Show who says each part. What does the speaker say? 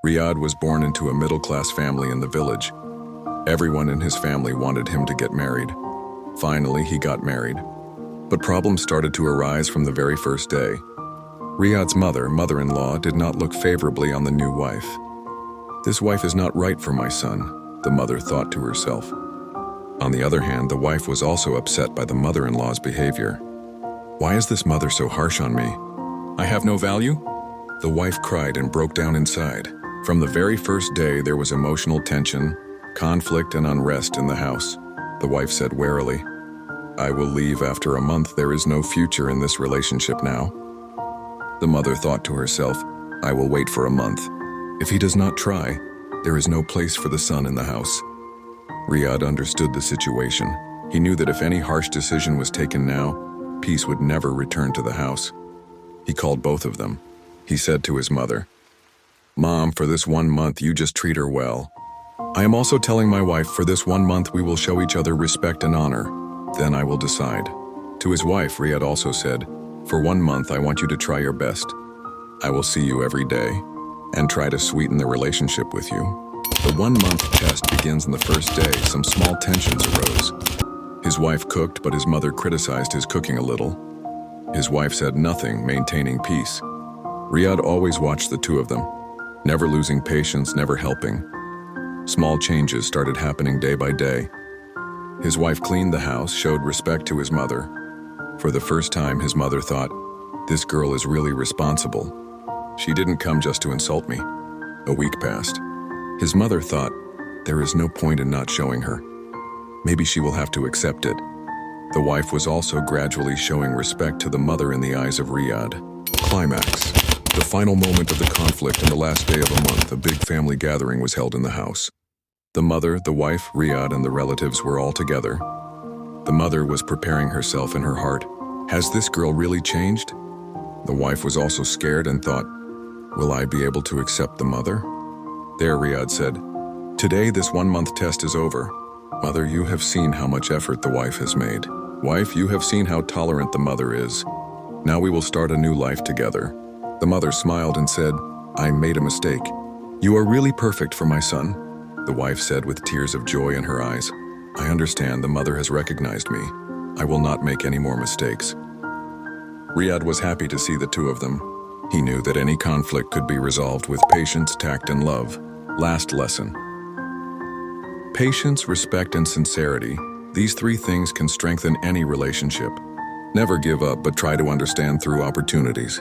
Speaker 1: Riyad was born into a middle-class family in the village. Everyone in his family wanted him to get married. Finally, he got married. But problems started to arise from the very first day. Riyad's mother-in-law, did not look favorably on the new wife. "This wife is not right for my son," the mother thought to herself. On the other hand, the wife was also upset by the mother-in-law's behavior. "Why is this mother so harsh on me? I have no value?" The wife cried and broke down inside. From the very first day, there was emotional tension, conflict, and unrest in the house. The wife said warily, "I will leave after a month. There is no future in this relationship now." The mother thought to herself, "I will wait for a month. If he does not try, there is no place for the son in the house." Riyad understood the situation. He knew that if any harsh decision was taken now, peace would never return to the house. He called both of them. He said to his mother, "Mom, for this 1 month, you just treat her well. I am also telling my wife for this 1 month we will show each other respect and honor. Then I will decide." To his wife, Riyad also said, "For 1 month, I want you to try your best. I will see you every day and try to sweeten the relationship with you." The 1-month test begins on the first day. Some small tensions arose. His wife cooked, but his mother criticized his cooking a little. His wife said nothing, maintaining peace. Riyad always watched the two of them, never losing patience, never helping. Small changes started happening day by day. His wife cleaned the house, showed respect to his mother. For the first time, his mother thought, "This girl is really responsible. She didn't come just to insult me." A week passed. His mother thought, "There is no point in not showing her. Maybe she will have to accept it." The wife was also gradually showing respect to the mother in the eyes of Riyad. Climax. The final moment of the conflict and the last day of a month, a big family gathering was held in the house. The mother, the wife, Riyad, and the relatives were all together. The mother was preparing herself in her heart. Has this girl really changed? The wife was also scared and thought, will I be able to accept the mother? There, Riyad said, "Today this 1-month test is over. Mother, you have seen how much effort the wife has made. Wife, you have seen how tolerant the mother is. Now we will start a new life together." The mother smiled and said, "I made a mistake. You are really perfect for my son," the wife said with tears of joy in her eyes. "I understand the mother has recognized me. I will not make any more mistakes." Riyad was happy to see the two of them. He knew that any conflict could be resolved with patience, tact, and love. Last lesson. Patience, respect, and sincerity. These 3 things can strengthen any relationship. Never give up, but try to understand through opportunities.